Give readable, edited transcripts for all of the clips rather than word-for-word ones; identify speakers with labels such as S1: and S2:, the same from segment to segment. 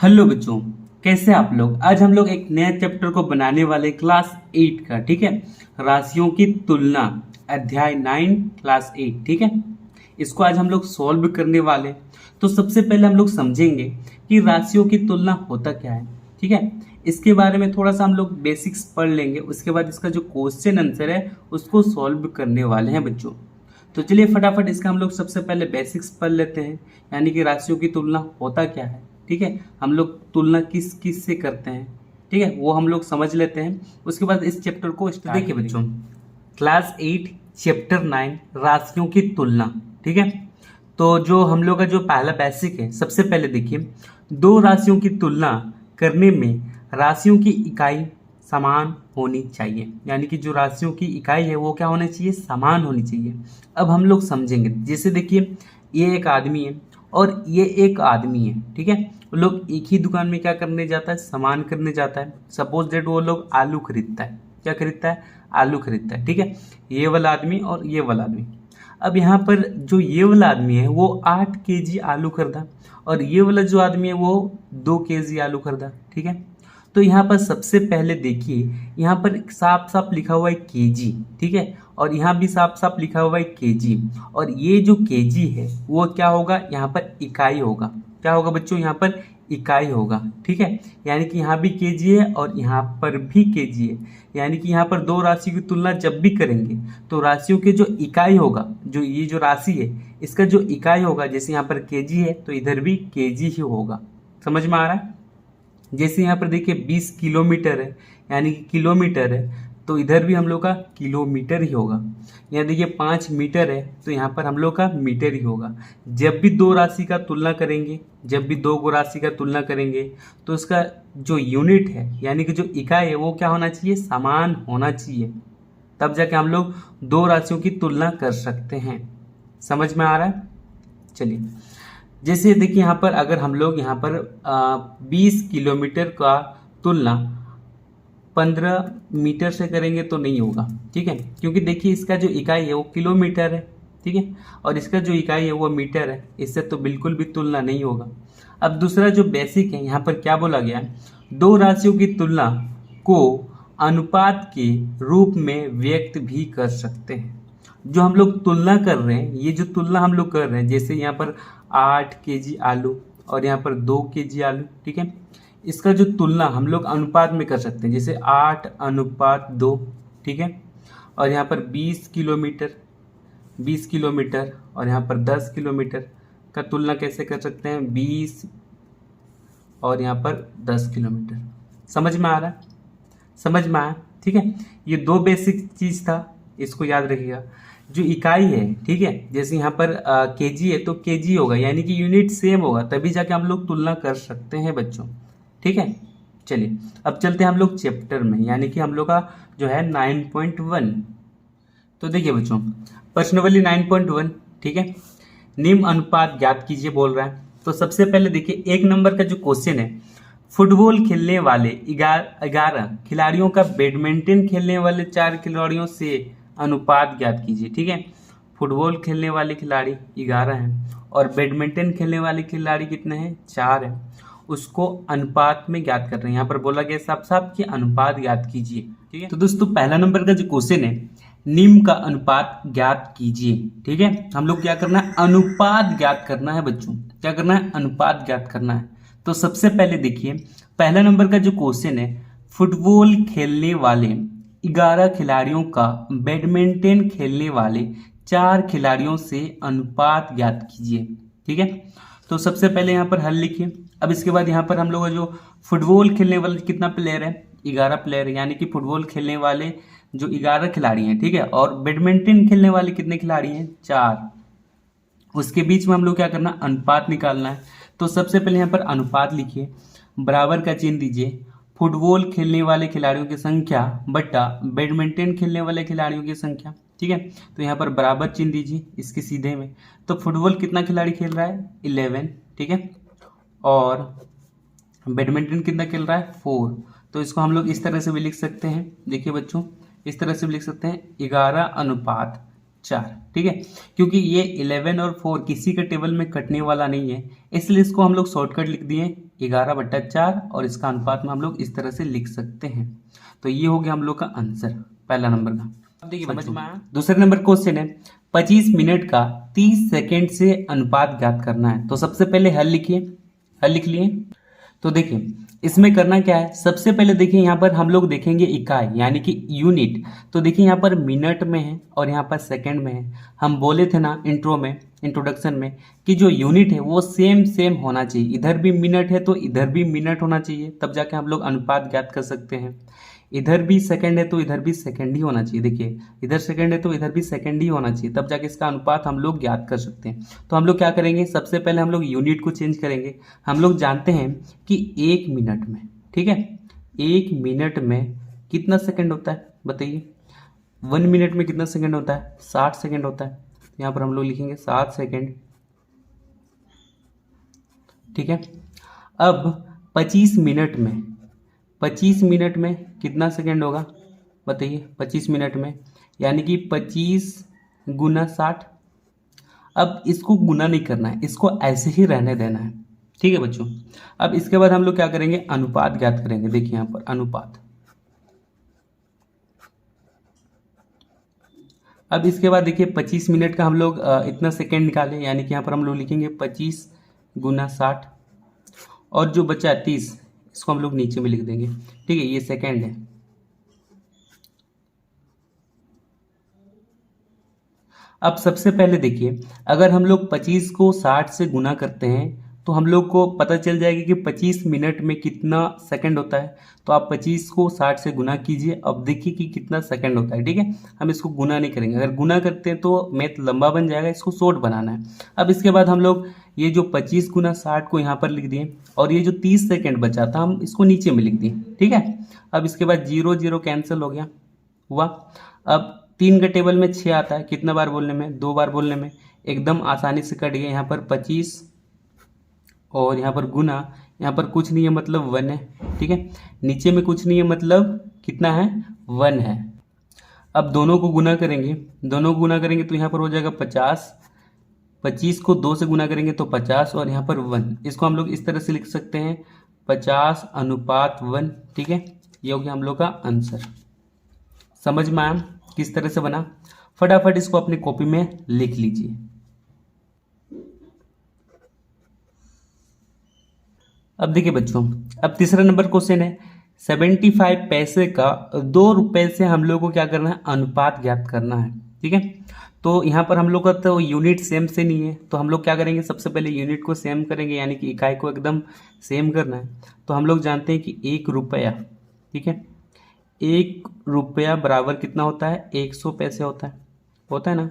S1: Hello बच्चों, कैसे आप लोग। आज हम लोग एक नया चैप्टर को बनाने वाले क्लास 8 का, ठीक है। राशियों की तुलना, अध्याय 9 क्लास 8, ठीक है। इसको आज हम लोग सॉल्व करने वाले। तो सबसे पहले हम लोग समझेंगे कि राशियों की तुलना होता क्या है, ठीक है। इसके बारे में थोड़ा सा हम लोग बेसिक्स पढ़ लेंगे। उसके बाद इसका जो क्वेश्चन आंसर है उसको सॉल्व करने वाले हैं बच्चों। तो चलिए फटाफट इसका हम लोग सबसे पहले बेसिक्स पढ़ लेते हैं, यानी कि राशियों की तुलना होता क्या है, ठीक है। हम लोग तुलना किस किस से करते हैं, ठीक है, वो हम लोग समझ लेते हैं। उसके बाद इस चैप्टर को स्टार्ट। देखिए बच्चों, क्लास 8 चैप्टर 9 राशियों की तुलना, ठीक है। तो जो हम लोग का जो पहला बेसिक है, सबसे पहले देखिए, दो राशियों की तुलना करने में राशियों की इकाई समान होनी चाहिए, यानी कि जो राशियों की इकाई है वो क्या होनी चाहिए, समान होनी चाहिए। अब हम लोग समझेंगे, जैसे देखिए ये एक आदमी है और ये एक आदमी है, ठीक है। वो लोग एक ही दुकान में क्या करने जाता है, सामान करने जाता है। सपोज डेट वो लोग आलू खरीदता है, क्या खरीदता है, आलू खरीदता है, ठीक है। ये वाला आदमी और ये वाला आदमी। अब यहाँ पर जो ये वाला आदमी है वो 8 केजी आलू खरीदा और ये वाला जो आदमी है वो 2 केजी आलू खरीदा, ठीक है। तो यहाँ पर सबसे पहले देखिए, यहाँ पर साफ साफ लिखा हुआ है केजी, ठीक है, और यहाँ भी साफ साफ लिखा हुआ है केजी। और ये जो केजी है वो क्या होगा, यहाँ पर इकाई होगा। क्या होगा बच्चों, यहाँ पर इकाई होगा, ठीक है। यानी कि यहाँ भी केजी है और यहाँ पर भी केजी है। यानी कि यहाँ पर दो राशि की तुलना जब भी करेंगे तो राशियों के जो इकाई होगा, जो ये जो राशि है इसका जो इकाई होगा, जैसे यहाँ पर केजी है तो इधर भी केजी ही होगा। समझ में आ रहा है। जैसे यहाँ पर देखिए 20 किलोमीटर है, यानी कि किलोमीटर है, तो इधर भी हम लोग का किलोमीटर ही होगा। यहाँ देखिए 5 मीटर है तो यहाँ पर हम लोग का मीटर ही होगा। जब भी दो राशि का तुलना करेंगे, जब भी दो राशि का तुलना करेंगे तो उसका जो यूनिट है, यानी कि जो इकाई है वो क्या होना चाहिए, समान होना चाहिए। तब जाके हम लोग दो राशियों की तुलना कर सकते हैं। समझ में आ रहा है। चलिए, जैसे देखिए यहाँ पर अगर हम लोग यहाँ पर 20 किलोमीटर का तुलना 15 मीटर से करेंगे तो नहीं होगा, ठीक है, क्योंकि देखिए इसका जो इकाई है वो किलोमीटर है, ठीक है, और इसका जो इकाई है वो मीटर है। इससे तो बिल्कुल भी तुलना नहीं होगा। अब दूसरा जो बेसिक है, यहाँ पर क्या बोला गया, दो राशियों की तुलना को अनुपात के रूप में व्यक्त भी कर सकते हैं। जो हम लोग तुलना कर रहे हैं, ये जो तुलना हम लोग कर रहे हैं, जैसे यहाँ पर 8 केजी आलू और यहाँ पर 2 केजी आलू, ठीक है, इसका जो तुलना हम लोग अनुपात में कर सकते हैं, जैसे 8:2, ठीक है। और यहाँ पर 20 किलोमीटर और यहाँ पर 10 किलोमीटर का तुलना कैसे कर सकते हैं, 20 और यहाँ पर 10 किलोमीटर। समझ में आ रहा है, समझ में आया, ठीक है। ये दो बेसिक चीज था, इसको याद रखिएगा। जो इकाई है, ठीक है, जैसे यहाँ पर केजी है तो केजी होगा, यानी कि यूनिट सेम होगा, तभी जाके हम लोग तुलना कर सकते हैं बच्चों, ठीक है। चलिए अब चलते हैं हम लोग चैप्टर में, यानी कि हम लोग का जो है 9.1। तो देखिए बच्चों, प्रश्नावली 9.1, ठीक है, निम्न अनुपात ज्ञात कीजिए बोल रहा है। तो सबसे पहले देखिए 1 नंबर का जो क्वेश्चन है, फुटबॉल खेलने वाले 11 खिलाड़ियों का बैडमिंटन खेलने वाले 4 खिलाड़ियों से अनुपात ज्ञात कीजिए, ठीक है। फुटबॉल खेलने वाले खिलाड़ी 11 हैं और बैडमिंटन खेलने वाले खिलाड़ी कितने हैं, 4 हैं। उसको अनुपात में ज्ञात कर रहे हैं। यहाँ पर बोला गया साफ साफ कि अनुपात ज्ञात कीजिए, ठीक है। तो दोस्तों पहला नंबर का जो क्वेश्चन है, निम्न का अनुपात ज्ञात कीजिए, ठीक है। हम लोग क्या करना है, अनुपात ज्ञात करना है बच्चों। क्या करना है, अनुपात ज्ञात करना है। तो सबसे पहले देखिए पहला नंबर का जो क्वेश्चन है, फुटबॉल खेलने वाले 11 खिलाड़ियों का बैडमिंटन खेलने वाले 4 खिलाड़ियों से अनुपात ज्ञात कीजिए, ठीक है। तो सबसे पहले यहाँ पर हल लिखिए। अब इसके बाद यहाँ पर हम लोग जो फुटबॉल खेलने वाले कितना प्लेयर है, 11 प्लेयर है, यानी कि फुटबॉल खेलने वाले जो 11 खिलाड़ी हैं, ठीक है, और बैडमिंटन खेलने वाले कितने खिलाड़ी हैं, 4। उसके बीच में हम लोग क्या करना, अनुपात निकालना है। तो सबसे पहले यहाँ पर अनुपात लिखिए, बराबर का चिन्ह दीजिए, फुटबॉल खेलने वाले खिलाड़ियों की संख्या बटा बैडमिंटन खेलने वाले खिलाड़ियों की संख्या, ठीक है। तो यहाँ पर बराबर चिन्ह दीजिए इसके सीधे में। तो फुटबॉल कितना खिलाड़ी खेल रहा है, 11, ठीक है, और बैडमिंटन कितना खेल रहा है, 4। तो इसको हम लोग इस तरह से भी लिख सकते हैं, देखिए बच्चों, इस तरह से भी लिख सकते हैं 11:4, ठीक है। क्योंकि ये 11 और 4 किसी के टेबल में कटने वाला नहीं है, इसलिए इसको हम लोग शॉर्टकट लिख दिए 11/4 और इसका अनुपात में हम लोग इस तरह से लिख सकते हैं। तो ये हो गया हम लोग का आंसर पहला नंबर का। अब देखिए समझ में आया। दूसरे नंबर क्वेश्चन है 25 मिनट का 30 सेकंड से अनुपात ज्ञात करना है। तो सबसे पहले हल लिखिए, हल लिख लिए। तो देखिए इसमें करना क्या है, सबसे पहले देखिए यहाँ पर हम लोग देखेंगे इकाई यानी कि यूनिट। तो देखिए यहाँ पर मिनट में है और यहाँ पर सेकंड में है। हम बोले थे ना इंट्रोडक्शन में कि जो यूनिट है वो सेम सेम होना चाहिए, इधर भी मिनट है तो इधर भी मिनट होना चाहिए, तब जाके हम लोग अनुपात ज्ञात कर सकते हैं। इधर भी सेकंड है तो इधर भी सेकंड ही होना चाहिए, देखिए इधर सेकंड है तो इधर भी सेकंड ही होना चाहिए, तब जाके इसका अनुपात हम लोग ज्ञात कर सकते हैं। तो हम लोग क्या करेंगे, सबसे पहले हम लोग यूनिट को चेंज करेंगे। हम लोग जानते हैं कि 1 मिनट में, ठीक है, 1 मिनट में कितना सेकंड होता है बताइए। 1 मिनट में कितना सेकंड होता है, 60 सेकंड होता है। यहाँ पर हम लोग लिखेंगे 60 सेकंड, ठीक है। अब 25 मिनट में, 25 मिनट में कितना सेकंड होगा बताइए। 25 मिनट में यानी कि 25 गुना 60। अब इसको गुना नहीं करना है, इसको ऐसे ही रहने देना है, ठीक है बच्चों। अब इसके बाद हम लोग क्या करेंगे, अनुपात ज्ञात करेंगे। देखिए यहाँ पर अनुपात। अब इसके बाद देखिए 25 मिनट का हम लोग इतना सेकंड निकाले, यानी कि यहाँ पर हम लोग लिखेंगे 25 गुना 60 और जो बचा 30 इसको हम लोग नीचे में लिख देंगे, ठीक है, ये सेकंड है। अब सबसे पहले देखिए अगर हम लोग 25 को 60 से गुना करते हैं तो हम लोग को पता चल जाएगा कि 25 मिनट में कितना सेकंड होता है। तो आप 25 को 60 से गुना कीजिए, अब देखिए कि कितना सेकंड होता है, ठीक है। हम इसको गुना नहीं करेंगे, अगर गुना करते हैं तो मैथ लंबा बन जाएगा, इसको शॉर्ट बनाना है। अब इसके बाद हम लोग ये जो 25 गुना 60 को यहाँ पर लिख दिए और ये जो 30 सेकेंड बचा था हम इसको नीचे में लिख दिए, ठीक है। अब इसके बाद 0 0 कैंसिल हो गया हुआ। अब 3 के टेबल में 6 आता है, कितना बार बोलने में, 2 बार बोलने में, एकदम आसानी से कट गया। यहाँ पर 25 और यहाँ पर गुना, यहाँ पर कुछ नहीं है मतलब 1 है, ठीक है। नीचे में कुछ नहीं है मतलब कितना है, 1 है। अब दोनों को गुना करेंगे, दोनों को गुना करेंगे तो यहाँ पर हो जाएगा 50। 25 को 2 से गुना करेंगे तो 50 और यहाँ पर 1, इसको हम लोग इस तरह से लिख सकते हैं 50/1, ठीक है। ये हो गया हम लोग का आंसर। समझ में आया किस तरह से बना। फटाफट इसको अपनी कॉपी में लिख लीजिए। अब देखिए बच्चों, अब तीसरा नंबर क्वेश्चन है 75 पैसे का 2 रुपए से हम लोग को क्या करना है, अनुपात ज्ञात करना है, ठीक है। तो यहाँ पर हम लोग का तो यूनिट सेम से नहीं है, तो हम लोग क्या करेंगे, सबसे पहले यूनिट को सेम करेंगे, यानी कि इकाई को एकदम सेम करना है। तो हम लोग जानते हैं कि 1 रुपया, ठीक है, 1 रुपया बराबर कितना होता है, 100 पैसे होता है ना,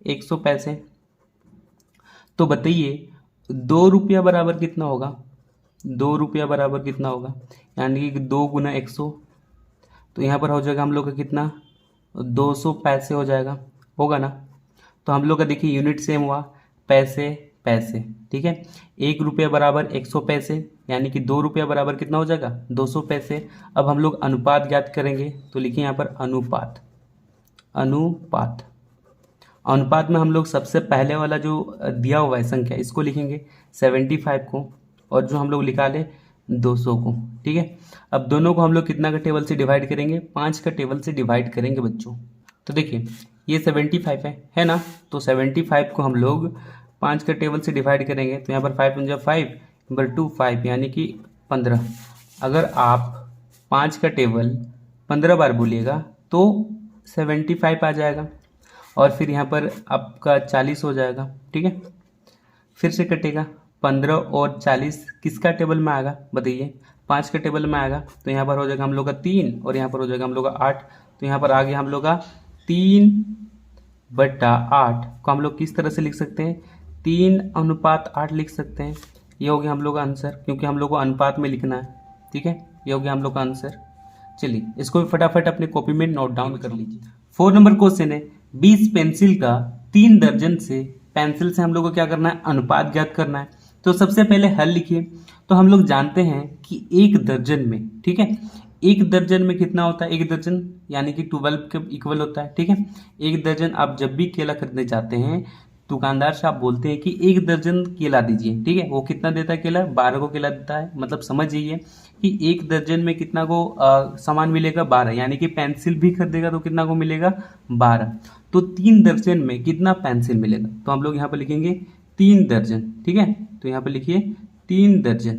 S1: 100 पैसे। तो बताइए 2 रुपया बराबर कितना होगा, 2 रुपया बराबर कितना होगा, यानी कि 2 गुना 100। तो यहाँ पर हो जाएगा हम लोग का कितना, 200 पैसे हो जाएगा, होगा ना। तो हम लोग का देखिए यूनिट सेम हुआ, पैसे पैसे, ठीक है। 1 रुपया बराबर 100 पैसे, यानी कि 2 रुपया बराबर कितना हो जाएगा, 200 पैसे। अब हम लोग अनुपात ज्ञात करेंगे, तो लिखिए यहाँ पर अनुपात। अनुपात अनुपात में हम लोग सबसे पहले वाला जो दिया हुआ है संख्या, इसको लिखेंगे 75 को, और जो हम लोग निकाले 200 को, ठीक है। अब दोनों को हम लोग कितना का टेबल से डिवाइड करेंगे, 5 का टेबल से डिवाइड करेंगे बच्चों। तो देखिए ये 75 है ना, तो 75 को हम लोग 5 का टेबल से डिवाइड करेंगे, तो यहाँ पर 5 × 5 = 2 5, यानी कि 15। अगर आप 5 का टेबल 15 बार बोलिएगा तो 75 आ जाएगा, और फिर यहाँ पर आपका 40 हो जाएगा, ठीक है। फिर से कटेगा, 15 और 40 किसका टेबल में आएगा बताइए, 5 का टेबल में आएगा। तो यहाँ पर हो जाएगा हम लोग का 3 और यहाँ पर हो जाएगा हम लोग का 8। तो यहाँ पर आ गया हम लोग का 3/8 को हम लोग किस तरह से लिख सकते हैं, 3:8 लिख सकते हैं। ये हो गया हम लोग का आंसर, क्योंकि हम लोग को अनुपात में लिखना है, ठीक है। ये हो गया हम लोग का आंसर। चलिए इसको भी फटाफट अपने कॉपी में नोट डाउन कर लीजिए। 4 नंबर क्वेश्चन है 20 पेंसिल का 3 दर्जन से पेंसिल से हम लोग को क्या करना है, अनुपात ज्ञात करना है। तो सबसे पहले हल लिखिए। तो हम लोग जानते हैं कि 1 दर्जन में, ठीक है, 1 दर्जन में कितना होता है, 1 दर्जन यानी कि 12 के इक्वल होता है, ठीक है। 1 दर्जन आप जब भी केला खरीदने जाते हैं दुकानदार साहब बोलते हैं कि 1 दर्जन केला दीजिए, ठीक है। वो कितना देता है केला? 12 को केला देता है। मतलब समझ जाइए कि 1 दर्जन में कितना को सामान मिलेगा? 12, यानी कि पेंसिल भी खरीदेगा तो कितना को मिलेगा? 12। तो 3 दर्जन में कितना पेंसिल मिलेगा? तो हम लोग यहाँ पर लिखेंगे 3 दर्जन, ठीक है। तो यहाँ पर लिखिए 3 दर्जन।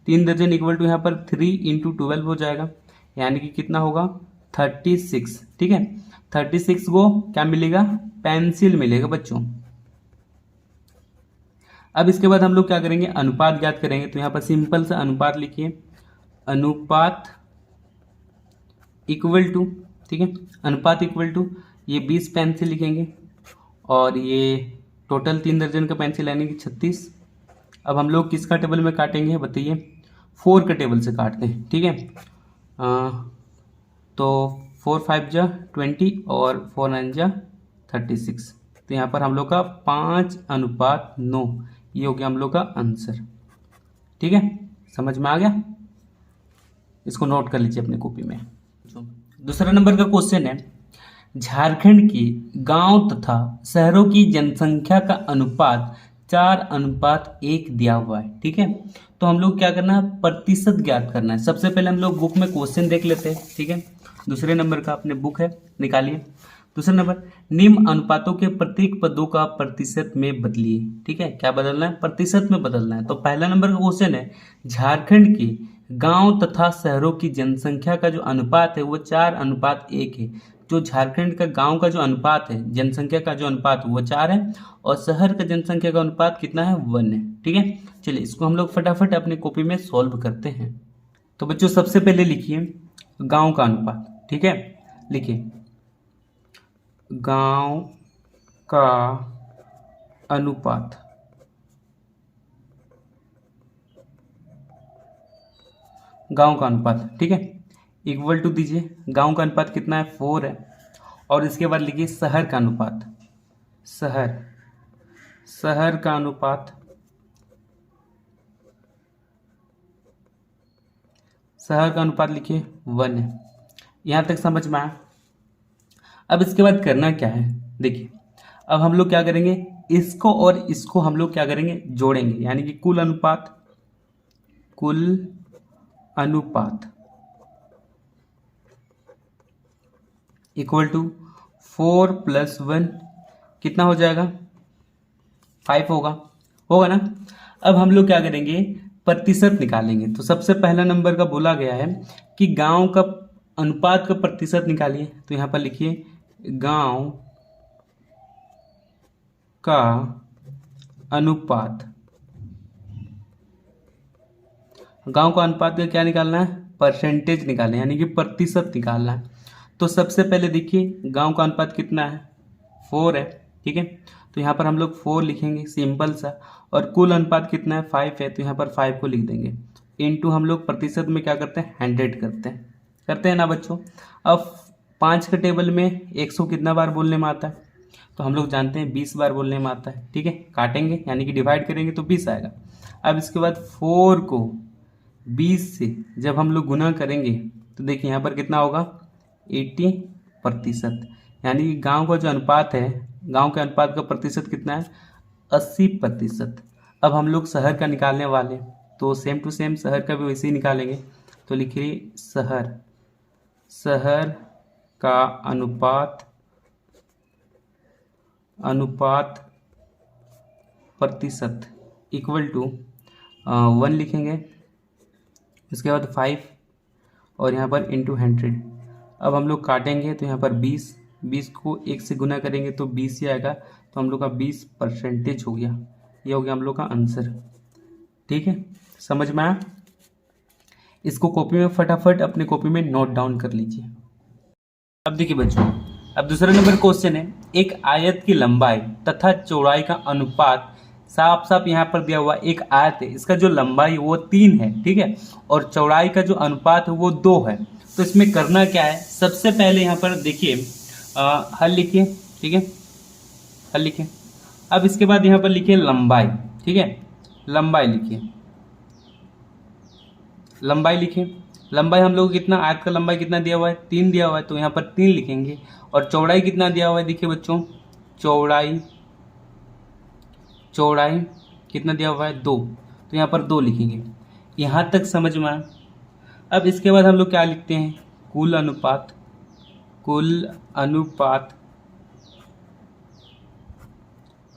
S1: 3 दर्जन इक्वल टू यहाँ पर 3 × 12 हो जाएगा, यानी कि कितना होगा? 36, ठीक है। 36 को क्या मिलेगा? पेंसिल मिलेगा बच्चों। अब इसके बाद हम लोग क्या करेंगे? अनुपात ज्ञात करेंगे। तो यहाँ पर सिंपल सा अनुपात लिखिए, अनुपात इक्वल टू, ठीक है, अनुपात इक्वल टू ये 20 पेंसिल लिखेंगे और ये टोटल 3 दर्जन का पेंसिल यानी कि 36। अब हम लोग किसका टेबल में काटेंगे बताइए? 4 का टेबल से काटते हैं, ठीक है। तो 4 5 जा 20 और 4 9 जा 36। तो यहाँ पर हम लोग का 5:9 ये हो गया हम लोग का आंसर, ठीक है। समझ में आ गया? इसको नोट कर लीजिए अपनी कॉपी में। दूसरा नंबर का क्वेश्चन है, झारखंड की गांव तथा शहरों की जनसंख्या का अनुपात 4:1 दिया हुआ है, ठीक है। तो हम लोग क्या करना है? प्रतिशत ज्ञात करना है। सबसे पहले हम लोग बुक में क्वेश्चन देख लेते हैं, ठीक है। दूसरे नंबर का अपने बुक है, निकालिए। दूसरा नंबर, निम्न अनुपातों के प्रत्येक पदों का प्रतिशत में बदलिए, ठीक है। क्या बदलना है? प्रतिशत में बदलना है। तो पहला नंबर का क्वेश्चन है, झारखंड के गांव तथा शहरों की जनसंख्या का जो अनुपात है वो 4:1 है। जो झारखंड का गांव का जो अनुपात है, जनसंख्या का जो अनुपात है वो 4 है और शहर का जनसंख्या का अनुपात कितना है? 1 है, ठीक है। चलिए इसको हम लोग फटाफट अपनी कॉपी में सॉल्व करते हैं। तो बच्चों सबसे पहले लिखिए गांव का अनुपात, ठीक है। लिखिए गांव का अनुपात, गांव का अनुपात, ठीक है, इक्वल टू दीजिए। गांव का अनुपात कितना है? 4 है। और इसके बाद लिखिए शहर का अनुपात, शहर का अनुपात, शहर का अनुपात लिखिए 1 है। यहां तक समझ में आया? अब इसके बाद करना क्या है? देखिए अब हम लोग क्या करेंगे? इसको और इसको हम लोग क्या करेंगे? जोड़ेंगे, यानी कि कुल अनुपात इक्वल टू 4 + 1 कितना हो जाएगा? 5 होगा ना। अब हम लोग क्या करेंगे? प्रतिशत निकालेंगे। तो सबसे पहला नंबर का बोला गया है कि गांव का अनुपात का प्रतिशत निकालिए। तो यहाँ पर लिखिए गांव का अनुपात, गांव का अनुपात का क्या निकालना है? परसेंटेज निकालना है, यानी कि प्रतिशत निकालना है। तो सबसे पहले देखिए गांव का अनुपात कितना है? 4 है, ठीक है। तो यहाँ पर हम लोग 4 लिखेंगे, सिंपल सा। और कुल अनुपात कितना है? 5 है, तो यहाँ पर 5 को लिख देंगे। इनटू हम लोग प्रतिशत में क्या करते हैं? 100 करते हैं ना बच्चों। अब 5 के टेबल में 100 कितना बार बोलने में आता है? तो हम लोग जानते हैं 20 बार बोलने में आता है, ठीक है। काटेंगे यानी कि डिवाइड करेंगे तो 20 आएगा। अब इसके बाद 4 को 20 से जब हम लोग गुना करेंगे तो देखिए यहाँ पर कितना होगा? 80%, यानी कि गांव का जो अनुपात है, गांव के अनुपात का प्रतिशत कितना है? 80%। अब हम लोग शहर का निकालने वाले, तो सेम टू सेम शहर का भी वैसे ही निकालेंगे। तो लिखिए शहर का अनुपात प्रतिशत इक्वल टू 1 लिखेंगे, इसके बाद 5 और यहाँ पर इंटू 100। अब हम लोग काटेंगे तो यहाँ पर 20 को 1 से गुना करेंगे तो 20 ही आएगा। तो हम लोग का 20% हो गया। ये हो गया हम लोग का आंसर, ठीक है। समझ में आया? इसको कॉपी में फटाफट अपने कॉपी में नोट डाउन कर लीजिए। अब देखिए बच्चों, अब दूसरा नंबर क्वेश्चन है, एक आयत की लंबाई तथा चौड़ाई का अनुपात साफ यहाँ पर दिया हुआ। एक आयत है, इसका जो लंबाई वो 3 है, ठीक है, और चौड़ाई का जो अनुपात है वो 2 है। तो इसमें करना क्या है? सबसे पहले यहाँ पर देखिए हल लिखिए, ठीक है, हल लिखिए। अब इसके बाद यहाँ पर लिखिए लंबाई, ठीक है, लंबाई लिखिए, लंबाई लिखिए। लंबाई हम लोग कितना, आयत का लंबाई कितना दिया हुआ है? 3 दिया हुआ है, तो यहाँ पर 3 लिखेंगे। और चौड़ाई कितना दिया हुआ है? देखिए बच्चों, चौड़ाई चौड़ाई कितना दिया हुआ है 2, तो यहाँ पर 2 लिखेंगे। यहाँ तक समझ में आया। अब इसके बाद हम लोग क्या लिखते हैं, कुल अनुपात, कुल अनुपात,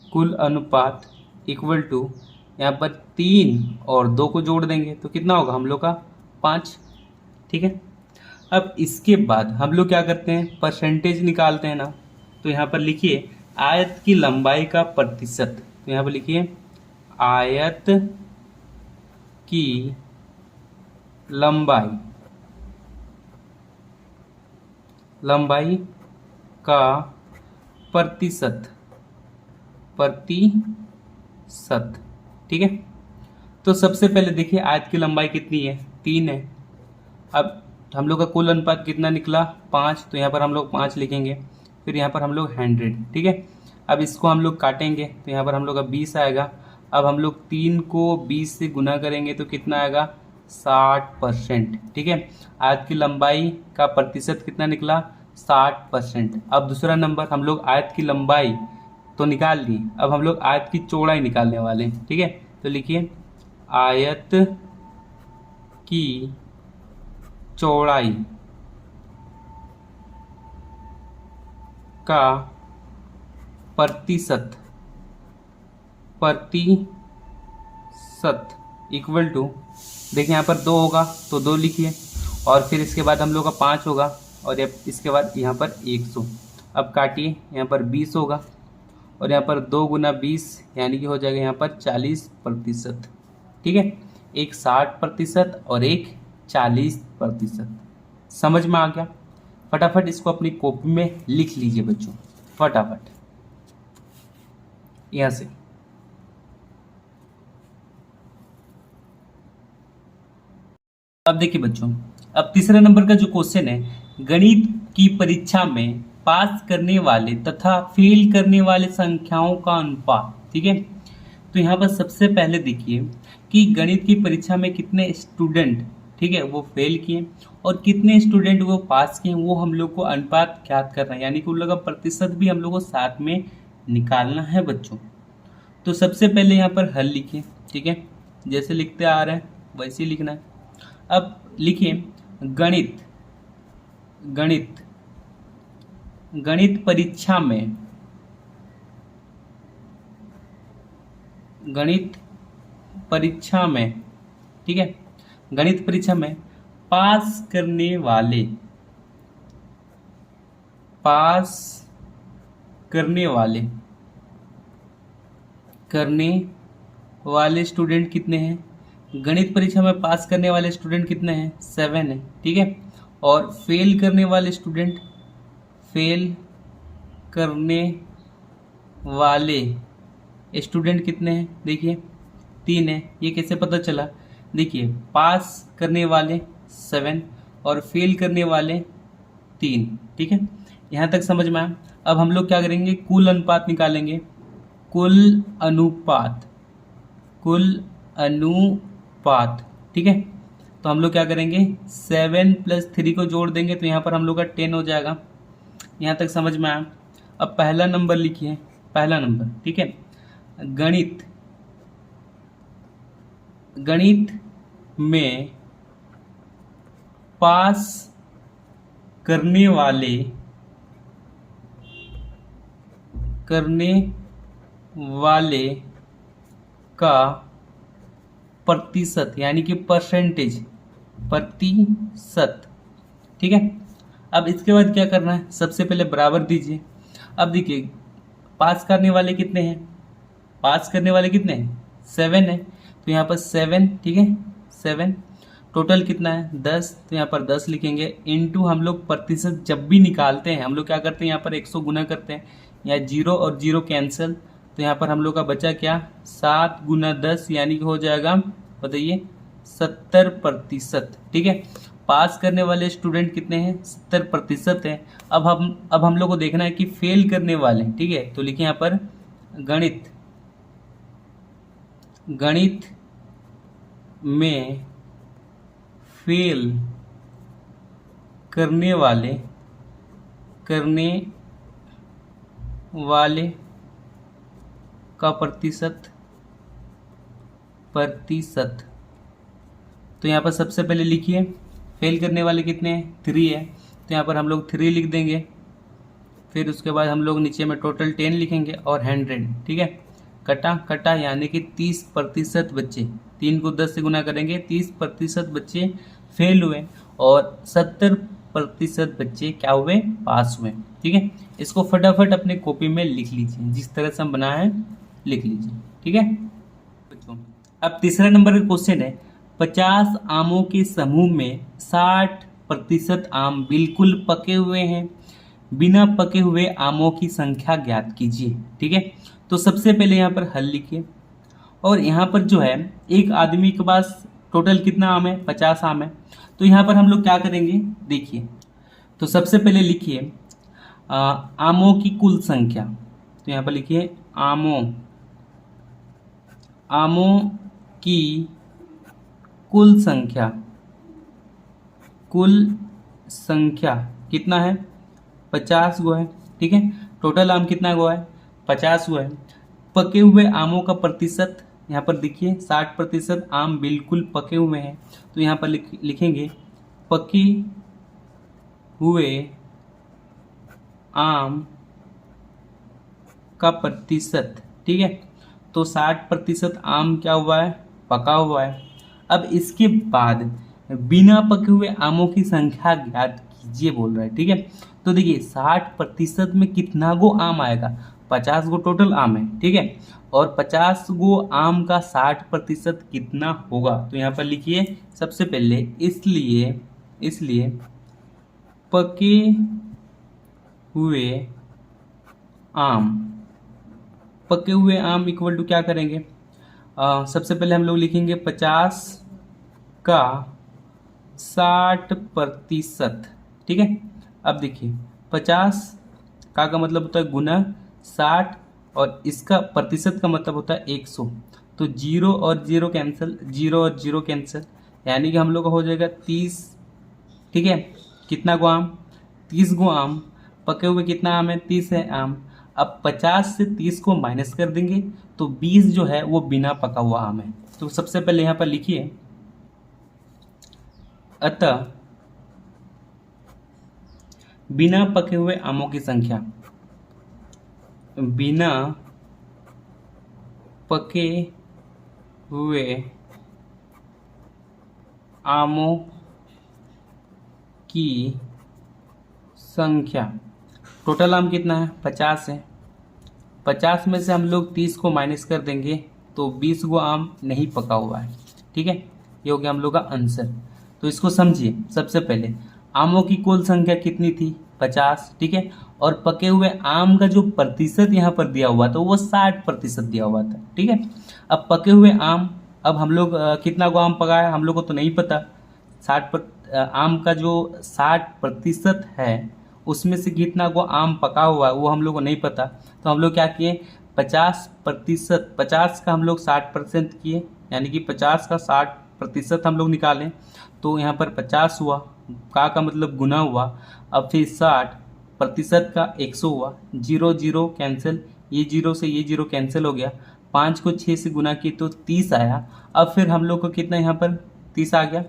S1: कुल अनुपात इक्वल टू यहाँ पर 3 और 2 को जोड़ देंगे तो कितना होगा हम लोग का 5। ठीक है। अब इसके बाद हम लोग क्या करते हैं, परसेंटेज निकालते हैं ना। तो यहाँ पर लिखिए आयत की लंबाई का प्रतिशत, तो यहाँ पर लिखिए आयत की लंबाई, लंबाई का प्रतिशत, प्रतिशत। ठीक है। तो सबसे पहले देखिए आयत की लंबाई कितनी है, 3 है। अब हम लोग का कुल अनुपात कितना निकला 5, तो यहाँ पर हम लोग 5 लिखेंगे। फिर यहाँ पर हम लोग 100। ठीक है। अब इसको हम लोग काटेंगे तो यहाँ पर हम लोग का 20 आएगा। अब हम लोग 3 को 20 से गुना करेंगे तो कितना आएगा 60%। ठीक है। आयत की लंबाई का प्रतिशत कितना निकला 60%। अब दूसरा नंबर, हम लोग आयत की लंबाई तो निकाल ली, अब हम लोग आयत की चौड़ाई निकालने वाले हैं। ठीक है। तो लिखिए आयत की चौड़ाई का प्रतिशत, प्रतिशत इक्वल टू, देखिए यहाँ पर 2 होगा तो 2 लिखिए, और फिर इसके बाद हम लोग का 5 होगा, और इसके बाद यहाँ पर 100। अब काटिए, यहाँ पर 20 होगा, और यहाँ पर 2 गुना 20 यानी कि हो जाएगा यहाँ पर 40%। ठीक है। एक 60% और एक 40%। समझ में आ गया। फटाफट इसको अपनी कॉपी में लिख लीजिए बच्चों, फटाफट यहाँ से। अब देखिए बच्चों, अब तीसरा नंबर का जो क्वेश्चन है, गणित की परीक्षा में पास करने वाले तथा फेल करने वाले संख्याओं का अनुपात। ठीक है। तो यहाँ पर सबसे पहले देखिए कि गणित की परीक्षा में कितने स्टूडेंट, ठीक है, वो फेल किए और कितने स्टूडेंट वो पास किए, वो हम लोग को अनुपात ज्ञात करना है, यानी कि उन लोग का प्रतिशत भी हम लोग को साथ में निकालना है बच्चों। तो सबसे पहले यहाँ पर हल लिखिए। ठीक है। जैसे लिखते आ रहे हैं वैसे ही लिखना है। अब लिखिए गणित, गणित, गणित परीक्षा में, गणित परीक्षा में, ठीक है, गणित परीक्षा में पास करने वाले, पास करने वाले, करने वाले स्टूडेंट कितने हैं, गणित परीक्षा में पास करने वाले स्टूडेंट कितने हैं 7 है। ठीक है। और फेल करने वाले स्टूडेंट, फेल करने वाले स्टूडेंट कितने हैं, देखिए 3 है। ये कैसे पता चला, देखिए पास करने वाले 7 और फेल करने वाले 3। ठीक है। यहाँ तक समझ में आया। अब हम लोग क्या करेंगे, कुल अनुपात निकालेंगे, कुल अनुपात, कुल अनुपात। ठीक है। तो हम लोग क्या करेंगे 7 + 3 को जोड़ देंगे तो यहाँ पर हम लोग का 10 हो जाएगा। यहाँ तक समझ में आया। अब पहला नंबर लिखिए, पहला नंबर। ठीक है। गणित, गणित में पास करने वाले, करने वाले का प्रतिशत, यानी कि परसेंटेज, प्रतिशत। ठीक है। अब इसके बाद क्या करना है, सबसे पहले बराबर दीजिए। अब देखिए पास करने वाले कितने हैं, पास करने वाले कितने हैं 7 है, तो यहाँ पर 7, ठीक है 7। टोटल कितना है 10, तो यहाँ पर 10 लिखेंगे। इनटू हम लोग प्रतिशत जब भी निकालते हैं हम लोग क्या करते हैं, यहाँ पर 100 गुना करते हैं, यहाँ 0 और 0 कैंसिल, तो यहाँ पर हम लोग का बचा क्या 7 गुना 10 यानी कि हो जाएगा, बताइए 70%। ठीक है। पास करने वाले स्टूडेंट कितने हैं 70% है। अब हम लोग को देखना है कि फेल करने वाले, ठीक है, तो लिखिए यहाँ पर गणित, गणित में फेल करने वाले, करने वाले का प्रतिशत, प्रतिशत। तो यहाँ पर सबसे पहले लिखिए, फेल करने वाले कितने हैं, 3 है, तो यहाँ पर हम लोग 3 लिख देंगे। फिर उसके बाद हम लोग नीचे में टोटल 10 लिखेंगे और 100, ठीक है। कटा कटा यानी कि 30% बच्चे, 3 को 10 से गुना करेंगे, 30% बच्चे फेल हुए और 70% बच्चे क्या हुए, पास हुए, ठीक है। इसको फटाफट अपने कॉपी में लिख लीजिए, जिस तरह से हम बनाए हैं लिख लीजिए, ठीक है बच्चों। अब तीसरा नंबर का क्वेश्चन है, 50 आमों के समूह में 60% आम बिल्कुल पके हुए हैं, बिना पके हुए आमों की संख्या ज्ञात कीजिए, ठीक है। तो सबसे पहले यहाँ पर हल लिखिए, और यहाँ पर जो है एक आदमी के पास टोटल कितना आम है, 50 आम है। तो यहाँ पर हम लोग क्या करेंगे, देखिए, तो सबसे पहले लिखिए आमों की कुल संख्या। तो यहाँ पर लिखिए आमों की कुल संख्या कितना है, 50 गो है, ठीक है। टोटल आम कितना गो है, 50 गो है। पके हुए आमों का प्रतिशत, यहाँ पर देखिए 60% आम बिल्कुल पके हुए हैं, तो यहाँ पर लिखेंगे पके हुए आम का प्रतिशत, ठीक है। तो 60% आम क्या हुआ है, पका हुआ है। अब इसके बाद बिना पके हुए आमों की संख्या ज्ञात कीजिए बोल रहा है, ठीक है। तो देखिए 60% में कितना गो आम आएगा, 50 गो टोटल आम है, ठीक है। और 50 गो आम का 60% कितना होगा, तो यहाँ पर लिखिए सबसे पहले इसलिए पके हुए आम इक्वल टू क्या करेंगे, सबसे पहले हम लोग लिखेंगे 50 का 60%, ठीक है। अब देखिए 50 का मतलब होता है गुना 60 और इसका प्रतिशत का मतलब होता है 100। तो 0 और 0 कैंसिल, 0 और 0 कैंसिल, यानी कि हम लोग का हो जाएगा 30, ठीक है। कितना गो आम, 30 गो आम। पके हुए कितना आम है, 30 है आम। अब 50 से 30 को माइनस कर देंगे तो 20 जो है वो बिना पका हुआ आम है। तो सबसे पहले यहाँ पर लिखिए अतः बिना पके हुए आमों की संख्या, बिना पके हुए आमों की संख्या, टोटल आम कितना है, 50 है। 50 में से हम लोग 30 को माइनस कर देंगे तो 20 गो आम नहीं पका हुआ है, ठीक है। ये हो गया हम लोग का आंसर। तो इसको समझिए, सबसे पहले आमों की कुल संख्या कितनी थी, 50, ठीक है। और पके हुए आम का जो प्रतिशत यहाँ पर दिया हुआ था वो 60% दिया हुआ था, ठीक है। अब पके हुए आम, अब हम लोग कितना गो आम पका है हम लोग को तो नहीं पता। आम का जो 60% है उसमें से कितना गो आम पका हुआ है वो हम लोग को नहीं पता। तो हम लोग क्या किए, 50% 50 का हम लोग 60% किए, यानी कि 50 का 60% हम लोग निकालें तो यहाँ पर 50 हुआ, का मतलब गुना हुआ। अब फिर 60% का 100 हुआ, 0 0 कैंसिल, ये 0 से ये 0 कैंसिल हो गया। 5 को 6 से गुना किए तो 30 आया। अब फिर हम लोग को कितना यहाँ पर 30 आ गया।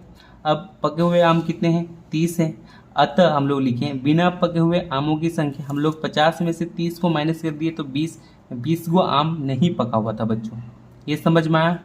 S1: अब पके हुए आम कितने हैं, 30 हैं। अतः हम लोग लिखें बिना पके हुए आमों की संख्या, हम लोग 50 में से 30 को माइनस कर दिए तो 20 गो आम नहीं पका हुआ था बच्चों। ये समझ में आया।